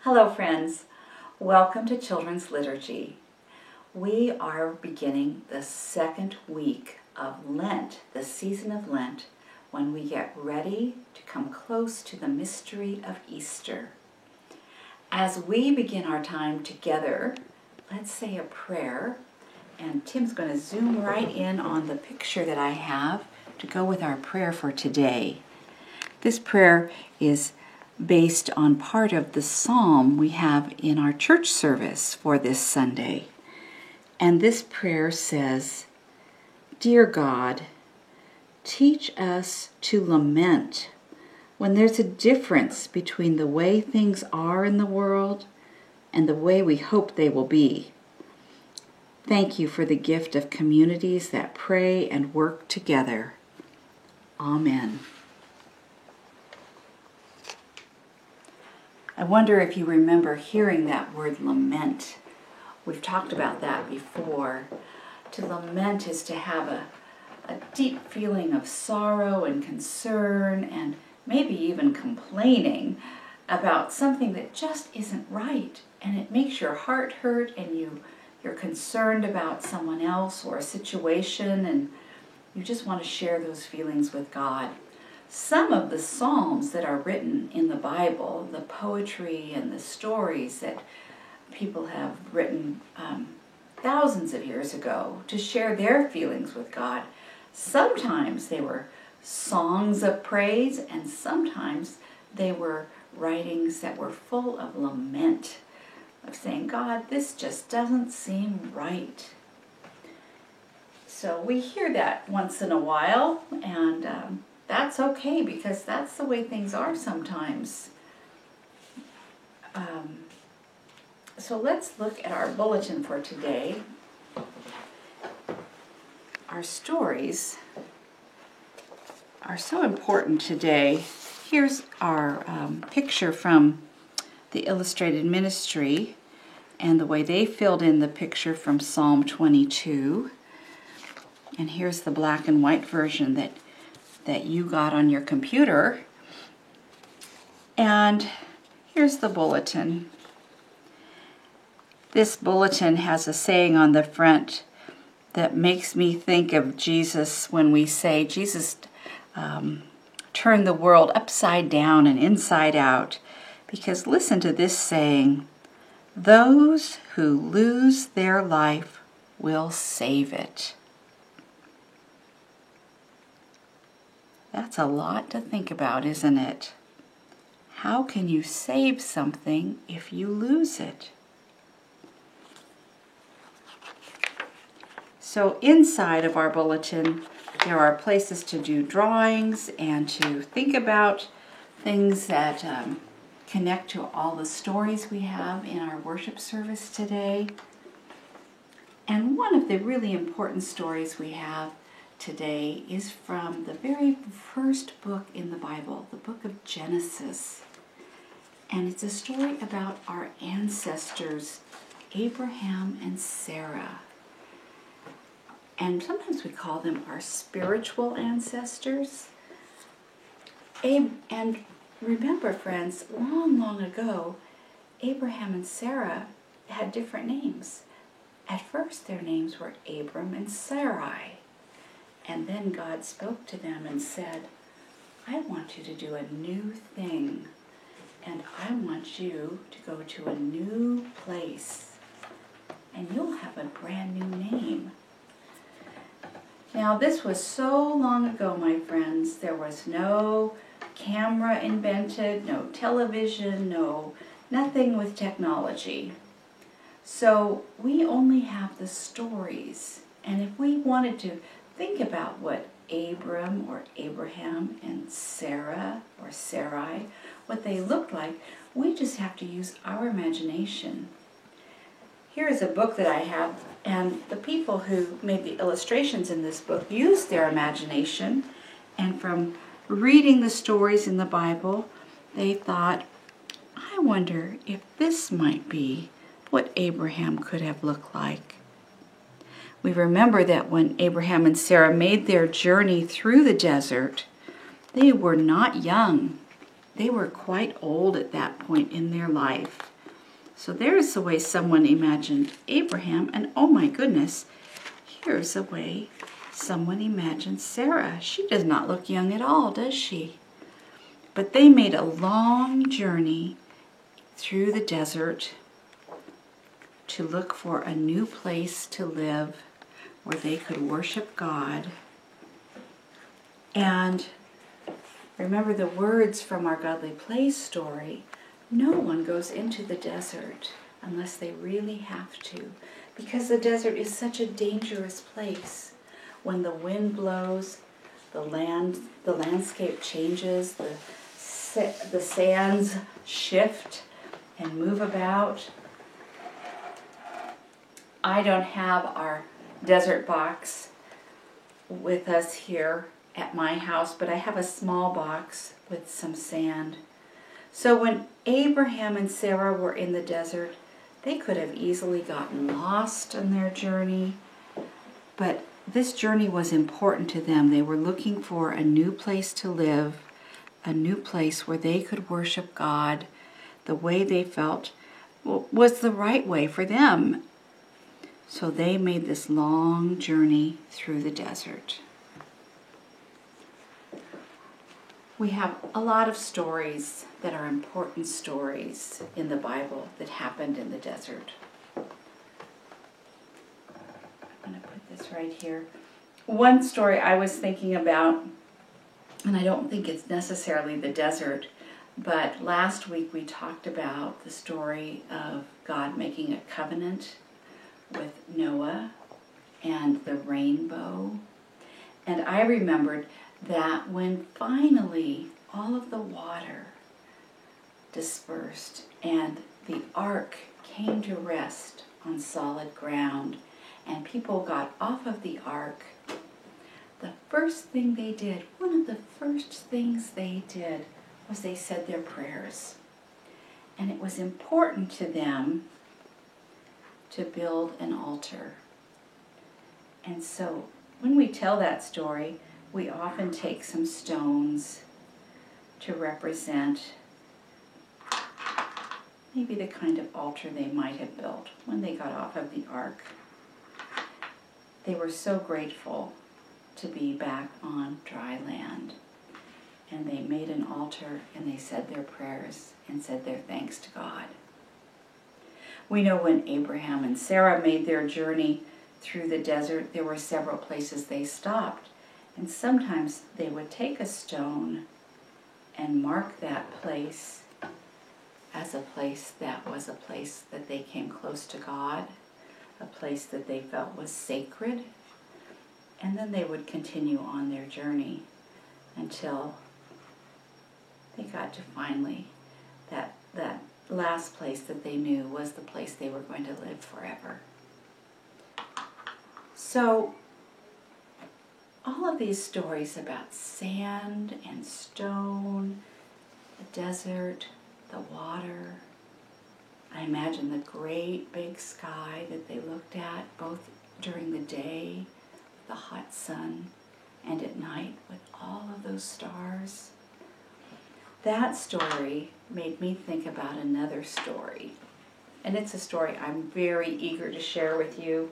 Hello friends, welcome to Children's Liturgy. We are beginning the second week of Lent, the season of Lent, when we get ready to come close to the mystery of Easter. As we begin our time together, let's say a prayer, and Tim's going to zoom right in on the picture that I have to go with our prayer for today. This prayer is based on part of the psalm we have in our church service for this Sunday. And this prayer says, "Dear God, teach us to lament when there's a difference between the way things are in the world and the way we hope they will be. Thank you for the gift of communities that pray and work together. Amen." I wonder if you remember hearing that word lament. We've talked about that before. To lament is to have a deep feeling of sorrow and concern and maybe even complaining about something that just isn't right. And it makes your heart hurt and you're concerned about someone else or a situation and you just want to share those feelings with God. Some of the psalms that are written in the Bible, the poetry and the stories that people have written thousands of years ago to share their feelings with God, sometimes they were songs of praise and sometimes they were writings that were full of lament, of saying, God, this just doesn't seem right. So we hear that once in a while, and that's okay because that's the way things are sometimes. So let's look at our bulletin for today. Our stories are so important today. Here's our picture from the Illustrated Ministry and the way they filled in the picture from Psalm 22. And here's the black and white version that you got on your computer. And here's the bulletin. This bulletin has a saying on the front that makes me think of Jesus when we say Jesus turned the world upside down and inside out. Because listen to this saying, "Those who lose their life will save it." That's a lot to think about, isn't it? How can you save something if you lose it? So inside of our bulletin, there are places to do drawings and to think about things that connect to all the stories we have in our worship service today. And one of the really important stories we have today is from the very first book in the Bible, the book of Genesis. And it's a story about our ancestors, Abraham and Sarah. And sometimes we call them our spiritual ancestors. And remember, friends, long, long ago, Abraham and Sarah had different names. At first, their names were Abram and Sarai. And then God spoke to them and said, I want you to do a new thing. And I want you to go to a new place. And you'll have a brand new name. Now, this was so long ago, my friends. There was no camera invented, no television, nothing with technology. So we only have the stories. And if we wanted to think about what Abram or Abraham and Sarah or Sarai, what they looked like, we just have to use our imagination. Here is a book that I have, and the people who made the illustrations in this book used their imagination, and from reading the stories in the Bible, they thought, I wonder if this might be what Abraham could have looked like. We remember that when Abraham and Sarah made their journey through the desert, they were not young. They were quite old at that point in their life. So there's the way someone imagined Abraham, and oh my goodness, here's the way someone imagined Sarah. She does not look young at all, does she? But they made a long journey through the desert to look for a new place to live where they could worship God. And remember the words from our Godly Place story, no one goes into the desert unless they really have to, because the desert is such a dangerous place. When the wind blows, the landscape changes, the sands shift and move about. I don't have our desert box with us here at my house, but I have a small box with some sand. So when Abraham and Sarah were in the desert, they could have easily gotten lost on their journey, but this journey was important to them. They were looking for a new place to live, a new place where they could worship God the way they felt was the right way for them. So they made this long journey through the desert. We have a lot of stories that are important stories in the Bible that happened in the desert. I'm going to put this right here. One story I was thinking about, and I don't think it's necessarily the desert, but last week we talked about the story of God making a covenant with Noah and the rainbow. And I remembered that when finally all of the water dispersed and the ark came to rest on solid ground and people got off of the ark, the first thing they did, one of the first things they did, was they said their prayers. And it was important to them to build an altar. And so when we tell that story, we often take some stones to represent maybe the kind of altar they might have built when they got off of the ark. They were so grateful to be back on dry land. And they made an altar and they said their prayers and said their thanks to God. We know when Abraham and Sarah made their journey through the desert, there were several places they stopped. And sometimes they would take a stone and mark that place as a place that was a place that they came close to God, a place that they felt was sacred. And then they would continue on their journey until they got to finally that last place that they knew was the place they were going to live forever. So all of these stories about sand and stone, the desert, the water, I imagine the great big sky that they looked at both during the day, the hot sun, and at night with all of those stars. That story made me think about another story. And it's a story I'm very eager to share with you.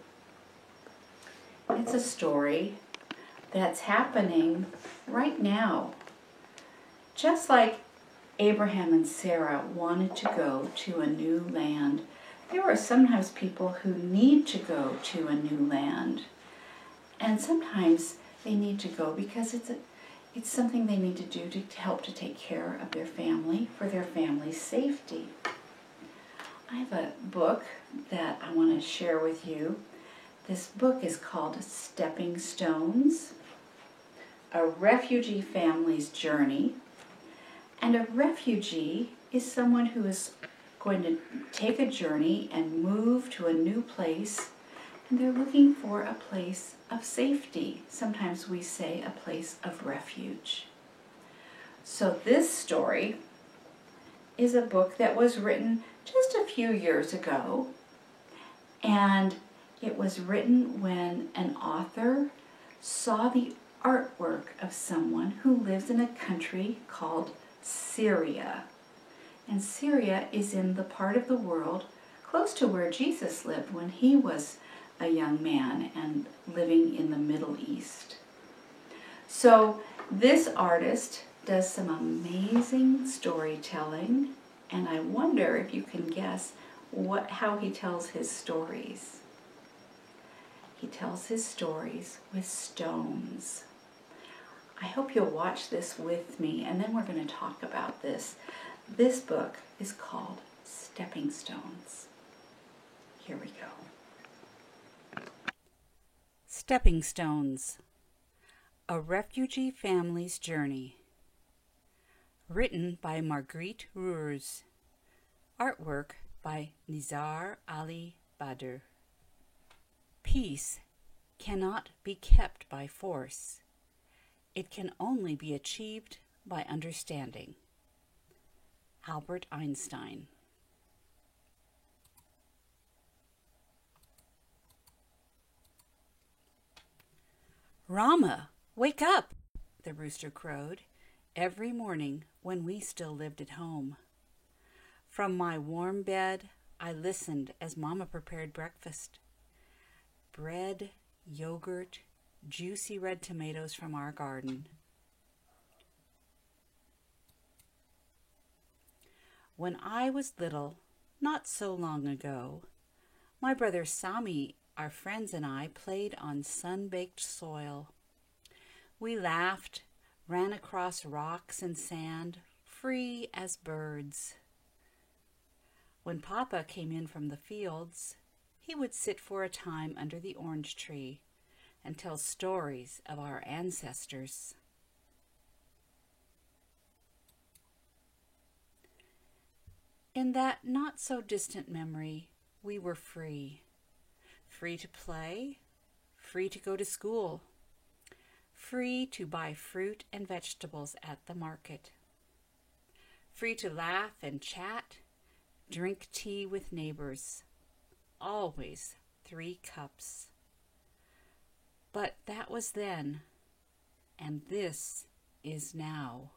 It's a story that's happening right now. Just like Abraham and Sarah wanted to go to a new land, there are sometimes people who need to go to a new land. And sometimes they need to go because it's something they need to do to help to take care of their family, for their family's safety. I have a book that I want to share with you. This book is called Stepping Stones, A Refugee Family's Journey. And a refugee is someone who is going to take a journey and move to a new place, and they're looking for a place of safety. Sometimes we say a place of refuge. So this story is a book that was written just a few years ago, and it was written when an author saw the artwork of someone who lives in a country called Syria. And Syria is in the part of the world close to where Jesus lived when he was a young man and living in the Middle East. So this artist does some amazing storytelling, and I wonder if you can guess how he tells his stories. He tells his stories with stones. I hope you'll watch this with me, and then we're going to talk about this. This book is called Stepping Stones. Here we go. Stepping Stones, a refugee family's journey. Written by Marguerite Roers. Artwork by Nizar Ali Badr. Peace cannot be kept by force. It can only be achieved by understanding. Albert Einstein. "Rama, wake up!" the rooster crowed every morning when we still lived at home. From my warm bed, I listened as Mama prepared breakfast. Bread, yogurt, juicy red tomatoes from our garden. When I was little, not so long ago, my brother Sami, our friends, and I played on sun-baked soil. We laughed, ran across rocks and sand, free as birds. When Papa came in from the fields, he would sit for a time under the orange tree and tell stories of our ancestors. In that not-so-distant memory, we were free. Free to play, free to go to school, free to buy fruit and vegetables at the market, free to laugh and chat, drink tea with neighbors, always 3 cups. But that was then, and this is now.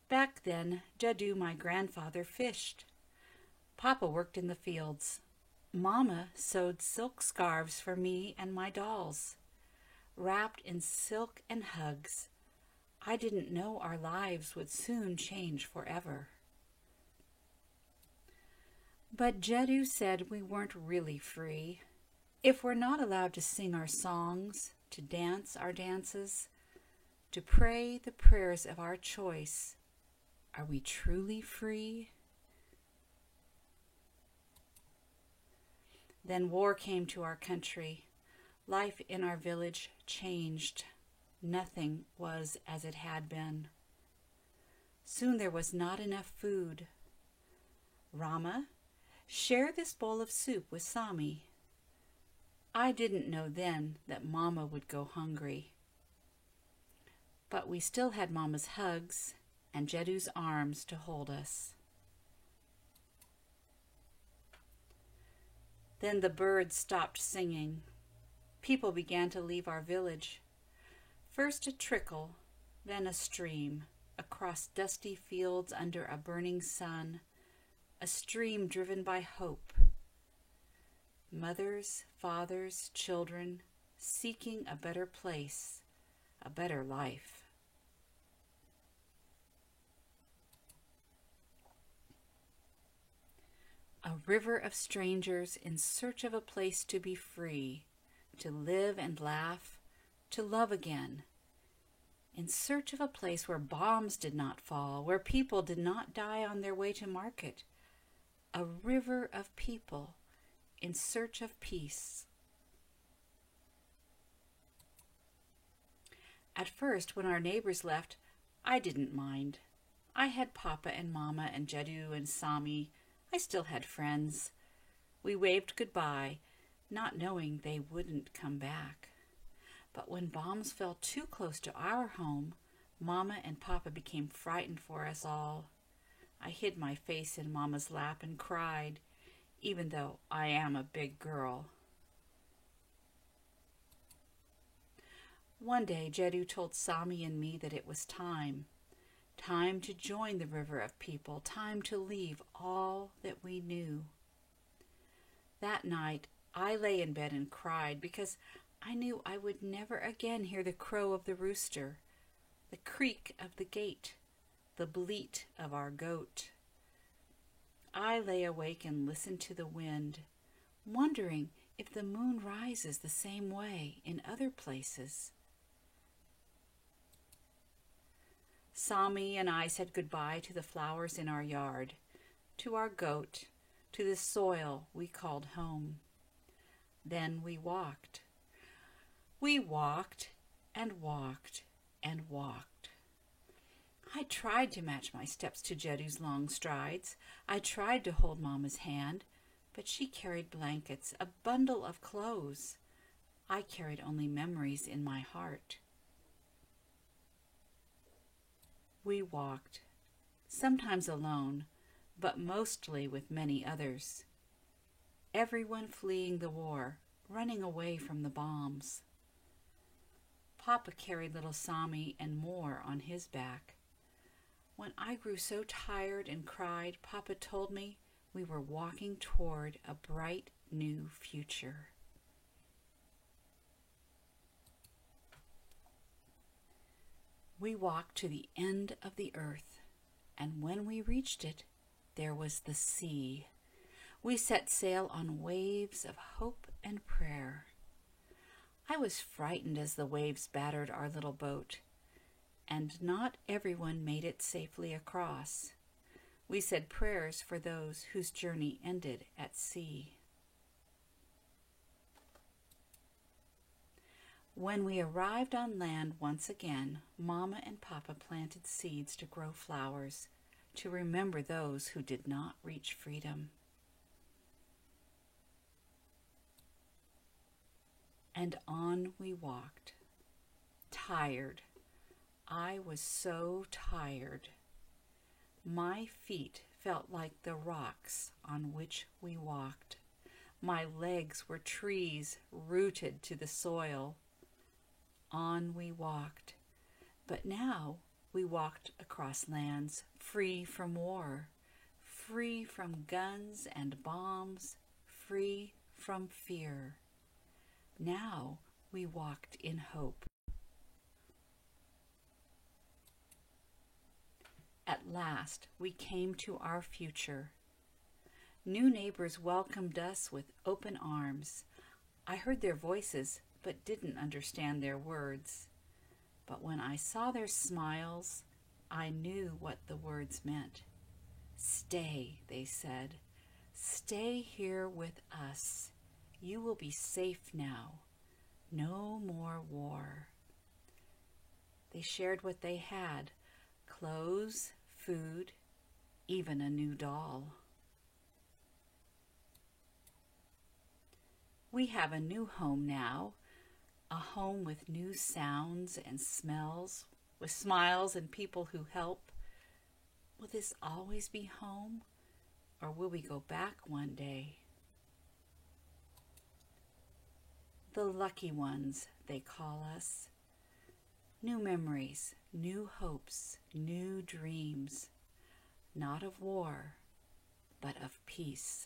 Back then, Jadoo, my grandfather, fished. Papa worked in the fields. Mama sewed silk scarves for me and my dolls. Wrapped in silk and hugs, I didn't know our lives would soon change forever. But Jadoo said we weren't really free. If we're not allowed to sing our songs, to dance our dances, to pray the prayers of our choice, are we truly free? Then war came to our country. Life in our village changed. Nothing was as it had been. Soon there was not enough food. "Rama, share this bowl of soup with Sami." I didn't know then that Mama would go hungry. But we still had Mama's hugs and Jadoo's arms to hold us. Then the birds stopped singing. People began to leave our village. First a trickle, then a stream, across dusty fields under a burning sun, a stream driven by hope. Mothers, fathers, children, seeking a better place, a better life. A river of strangers in search of a place to be free, to live and laugh, to love again. In search of a place where bombs did not fall, where people did not die on their way to market. A river of people in search of peace. At first, when our neighbors left, I didn't mind. I had Papa and Mama and Jadoo and Sami. I still had friends. We waved goodbye, not knowing they wouldn't come back. But when bombs fell too close to our home, Mama and Papa became frightened for us all. I hid my face in Mama's lap and cried, even though I am a big girl. One day, Jadoo told Sami and me that it was time Time to join the river of people, time to leave all that we knew. That night, I lay in bed and cried because I knew I would never again hear the crow of the rooster, the creak of the gate, the bleat of our goat. I lay awake and listened to the wind, wondering if the moon rises the same way in other places. Sami and I said goodbye to the flowers in our yard, to our goat, to the soil we called home. Then we walked. We walked and walked and walked. I tried to match my steps to Jeddu's long strides. I tried to hold Mama's hand, but she carried blankets, a bundle of clothes. I carried only memories in my heart. We walked, sometimes alone, but mostly with many others. Everyone fleeing the war, running away from the bombs. Papa carried little Sami and more on his back. When I grew so tired and cried, Papa told me we were walking toward a bright new future. We walked to the end of the earth, and when we reached it, there was the sea. We set sail on waves of hope and prayer. I was frightened as the waves battered our little boat, and not everyone made it safely across. We said prayers for those whose journey ended at sea. When we arrived on land once again, Mama and Papa planted seeds to grow flowers, to remember those who did not reach freedom. And on we walked, tired. I was so tired. My feet felt like the rocks on which we walked. My legs were trees rooted to the soil. On we walked, but now we walked across lands free from war, free from guns and bombs, free from fear. Now we walked in hope. At last we came to our future. New neighbors welcomed us with open arms. I heard their voices, but didn't understand their words. But when I saw their smiles, I knew what the words meant. Stay, they said. Stay here with us. You will be safe now. No more war. They shared what they had, clothes, food, even a new doll. We have a new home now, a home with new sounds and smells, with smiles and people who help. Will this always be home, or will we go back one day? The lucky ones, they call us. New memories, new hopes, new dreams, not of war, but of peace.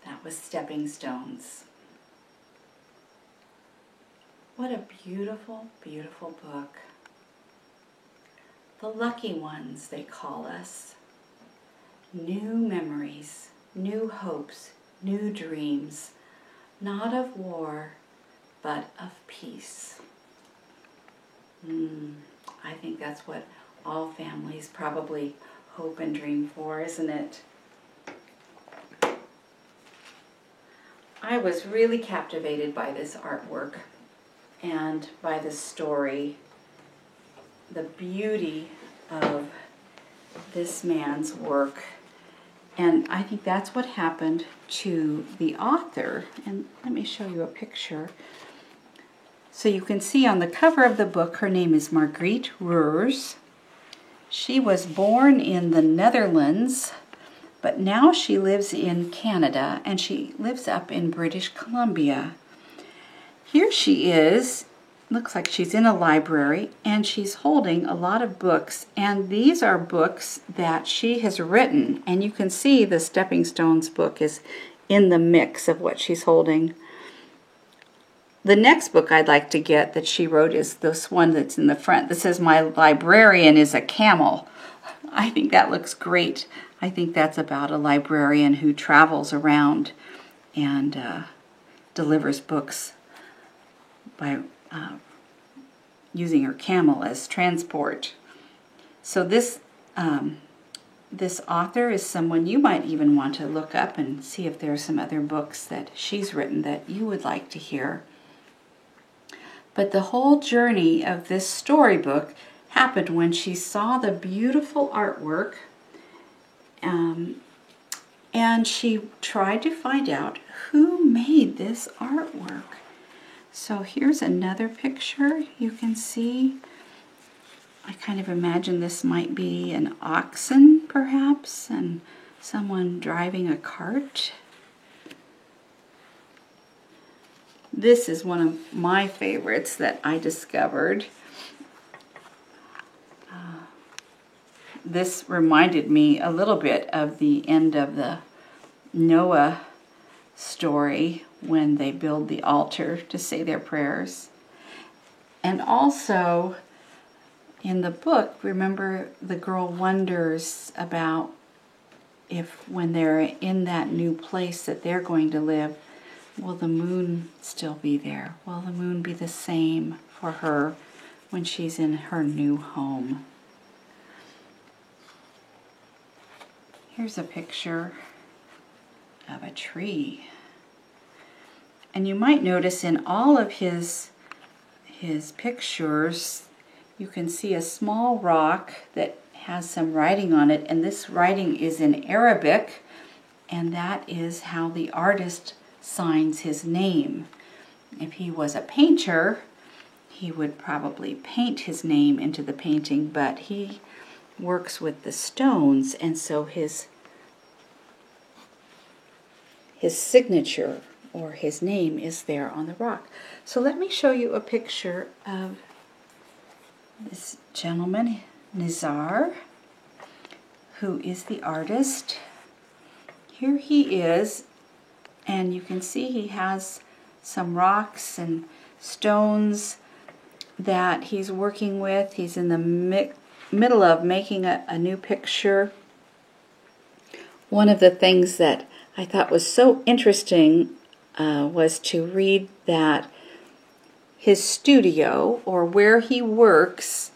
That was Stepping Stones. What a beautiful, beautiful book. The lucky ones, they call us. New memories, new hopes, new dreams, not of war, but of peace. I think that's what all families probably hope and dream for, isn't it? I was really captivated by this artwork and by the story, the beauty of this man's work. And I think that's what happened to the author. And let me show you a picture. So you can see on the cover of the book, her name is Margriet Reurs. She was born in the Netherlands, but now she lives in Canada, and she lives up in British Columbia. Here she is, looks like she's in a library, and she's holding a lot of books, and these are books that she has written, and you can see the Stepping Stones book is in the mix of what she's holding. The next book I'd like to get that she wrote is this one that's in the front that says, "My Librarian is a Camel." I think that looks great. I think that's about a librarian who travels around and delivers books by using her camel as transport. So this author is someone you might even want to look up and see if there are some other books that she's written that you would like to hear. But the whole journey of this storybook happened when she saw the beautiful artwork, and she tried to find out who made this artwork. So here's another picture you can see. I kind of imagine this might be an oxen, perhaps, and someone driving a cart. This is one of my favorites that I discovered. This reminded me a little bit of the end of the Noah story when they build the altar to say their prayers. And also in the book, remember, the girl wonders about if when they're in that new place that they're going to live, will the moon still be there? Will the moon be the same for her when she's in her new home? Here's a picture of a tree. And you might notice in all of his pictures, you can see a small rock that has some writing on it, and this writing is in Arabic, and that is how the artist signs his name. If he was a painter, he would probably paint his name into the painting, but he works with the stones, and so his signature or his name is there on the rock. So let me show you a picture of this gentleman, Nizar, who is the artist. Here he is, and you can see he has some rocks and stones that he's working with. He's in the middle of making a new picture. One of the things that I thought was so interesting was to read that his studio, or where he works,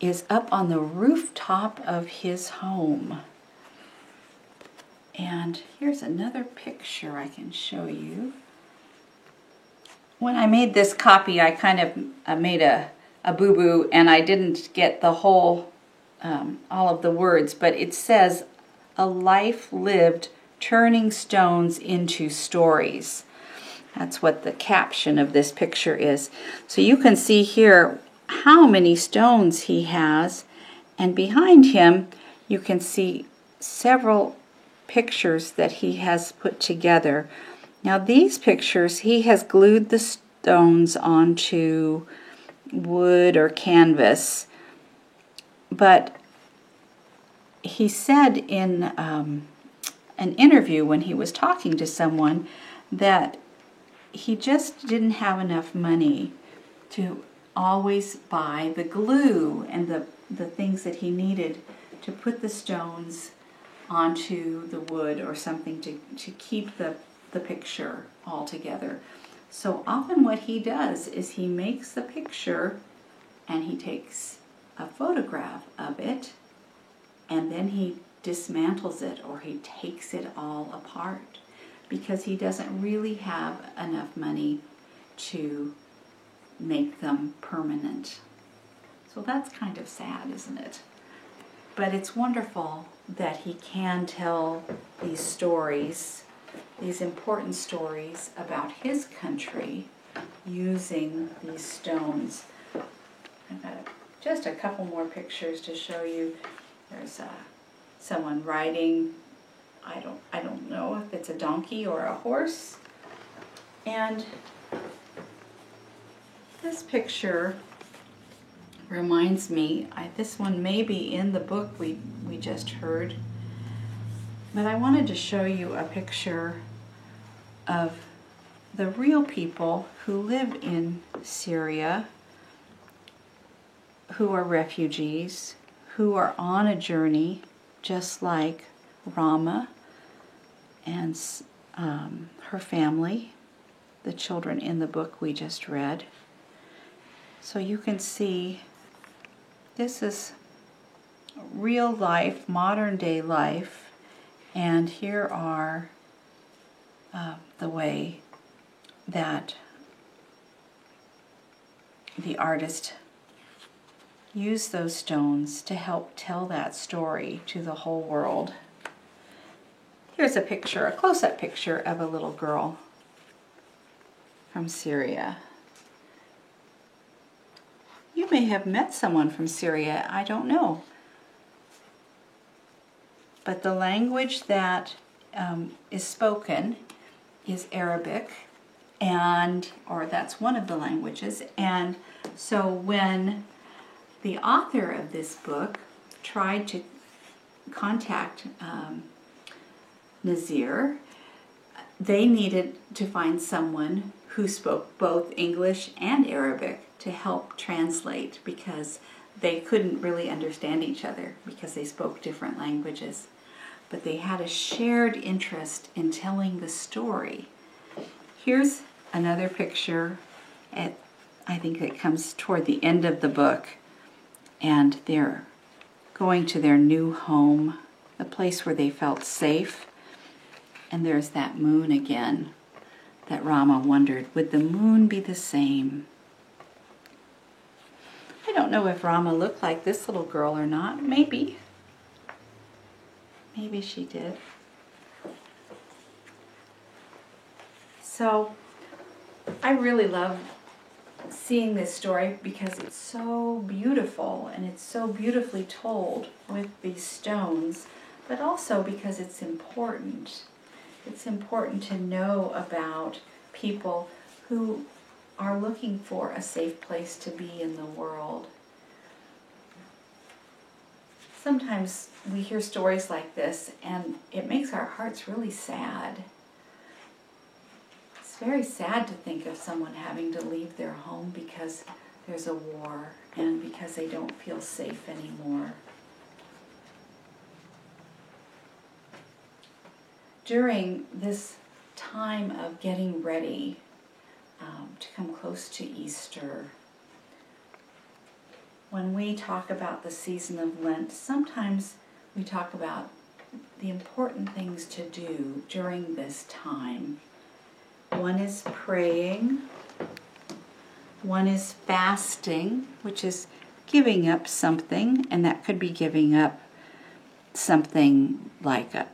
is up on the rooftop of his home. And here's another picture I can show you. When I made this copy, I kind of made a boo-boo, and I didn't get the whole, all of the words, but it says, "A life lived turning stones into stories." That's what the caption of this picture is. So you can see here how many stones he has, and behind him you can see several pictures that he has put together. Now these pictures, he has glued the stones onto wood or canvas, but he said in an interview when he was talking to someone that he just didn't have enough money to always buy the glue and the things that he needed to put the stones onto the wood or something to keep the picture all together. So often what he does is he makes the picture and he takes a photograph of it, and then he dismantles it, or he takes it all apart, because he doesn't really have enough money to make them permanent. So that's kind of sad, isn't it? But it's wonderful that he can tell these stories, these important stories about his country, using these stones. I've got just a couple more pictures to show you. There's someone riding, I don't know if it's a donkey or a horse. And this picture reminds me, this one may be in the book we just heard, but I wanted to show you a picture of the real people who live in Syria, who are refugees, who are on a journey just like Rama and her family, the children in the book we just read. So you can see this is real life, modern day life, and here are the way that the artist used those stones to help tell that story to the whole world. Here's a picture, a close-up picture of a little girl from Syria. You may have met someone from Syria, I don't know. But the language that is spoken is Arabic, or that's one of the languages. And so when the author of this book tried to contact Nazir, they needed to find someone who spoke both English and Arabic to help translate, because they couldn't really understand each other because they spoke different languages. But they had a shared interest in telling the story. Here's another picture. I think it comes toward the end of the book, and they're going to their new home, the place where they felt safe. And there's that moon again that Rama wondered, would the moon be the same? I don't know if Rama looked like this little girl or not. Maybe. Maybe she did. So I really love seeing this story because it's so beautiful, and it's so beautifully told with these stones, but also because it's important. It's important to know about people who are looking for a safe place to be in the world. Sometimes we hear stories like this and it makes our hearts really sad. It's very sad to think of someone having to leave their home because there's a war and because they don't feel safe anymore. During this time of getting ready to come close to Easter, when we talk about the season of Lent, sometimes we talk about the important things to do during this time. One is praying, one is fasting, which is giving up something, and that could be giving up something like a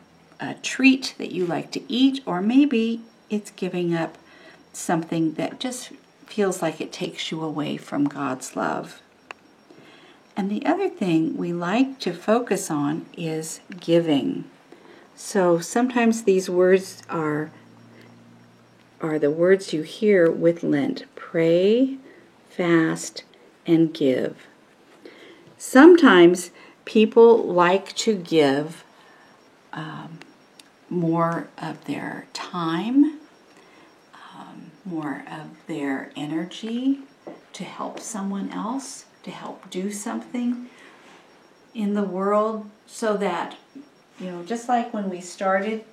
treat that you like to eat, or maybe it's giving up something that just feels like it takes you away from God's love. And the other thing we like to focus on is giving. So sometimes these words are the words you hear with Lent: pray, fast, and give. Sometimes people like to give more of their time, more of their energy to help someone else, to help do something in the world, so that, just like when we started,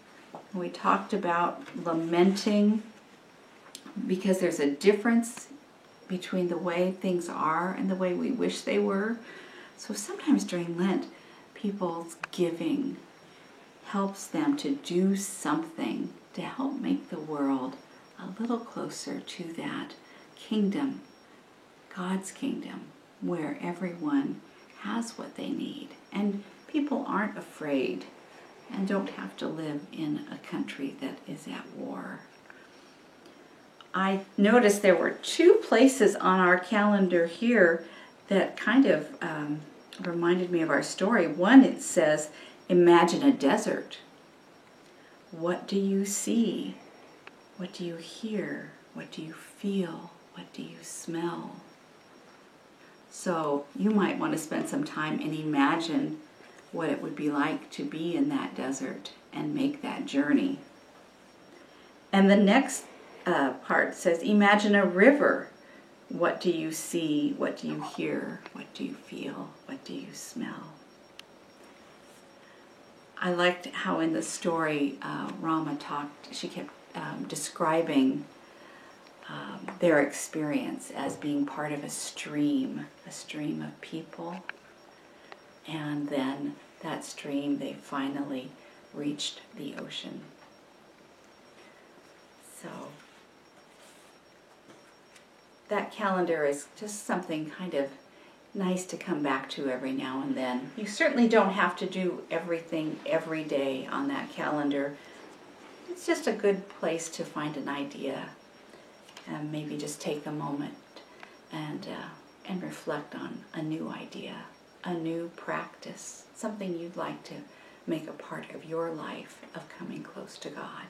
we talked about lamenting because there's a difference between the way things are and the way we wish they were. So sometimes during Lent, people's giving helps them to do something to help make the world a little closer to that kingdom, God's kingdom, where everyone has what they need and people aren't afraid and don't have to live in a country that is at war. I noticed there were two places on our calendar here that kind of reminded me of our story. One, it says, imagine a desert. What do you see? What do you hear? What do you feel? What do you smell? So you might want to spend some time and imagine what it would be like to be in that desert and make that journey. And the next part says, imagine a river. What do you see? What do you hear? What do you feel? What do you smell? I liked how in the story Rama she kept describing their experience as being part of a stream of people. And then that stream, they finally reached the ocean. So that calendar is just something kind of nice to come back to every now and then. You certainly don't have to do everything every day on that calendar. It's just a good place to find an idea and maybe just take a moment and reflect on a new idea, a new practice, something you'd like to make a part of your life of coming close to God.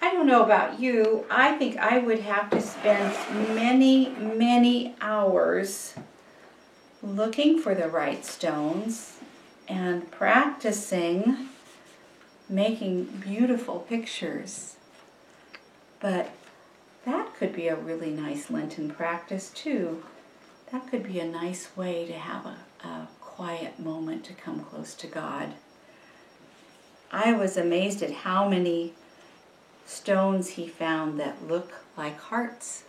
I don't know about you, I think I would have to spend many, many hours looking for the right stones and practicing making beautiful pictures. But that could be a really nice Lenten practice too. That could be a nice way to have a quiet moment to come close to God. I was amazed at how many stones he found that look like hearts.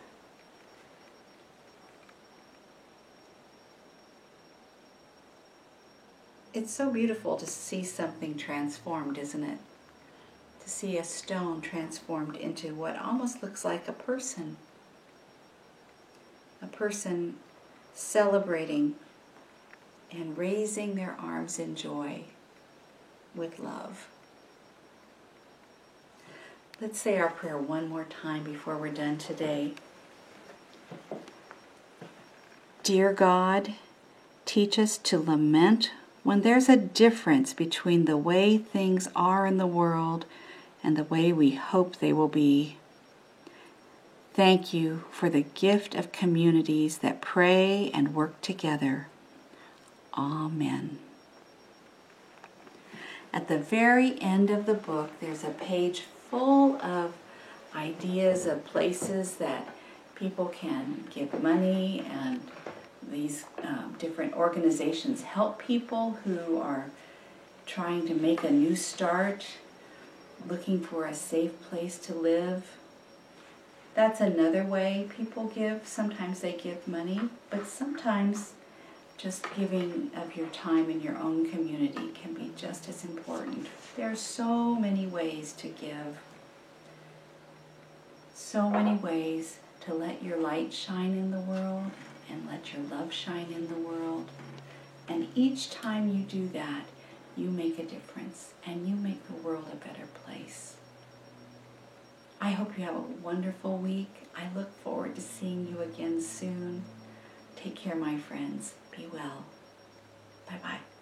It's so beautiful to see something transformed, isn't it? To see a stone transformed into what almost looks like a person. A person celebrating and raising their arms in joy with love. Let's say our prayer one more time before we're done today. Dear God, teach us to lament when there's a difference between the way things are in the world and the way we hope they will be. Thank you for the gift of communities that pray and work together. Amen. At the very end of the book, there's a page full of ideas of places that people can give money, and these different organizations help people who are trying to make a new start, looking for a safe place to live. That's another way people give. Sometimes they give money, but sometimes just giving of your time in your own community can be just as important. There are so many ways to give. So many ways to let your light shine in the world and let your love shine in the world. And each time you do that, you make a difference and you make the world a better place. I hope you have a wonderful week. I look forward to seeing you again soon. Take care, my friends. Be well. Bye-bye.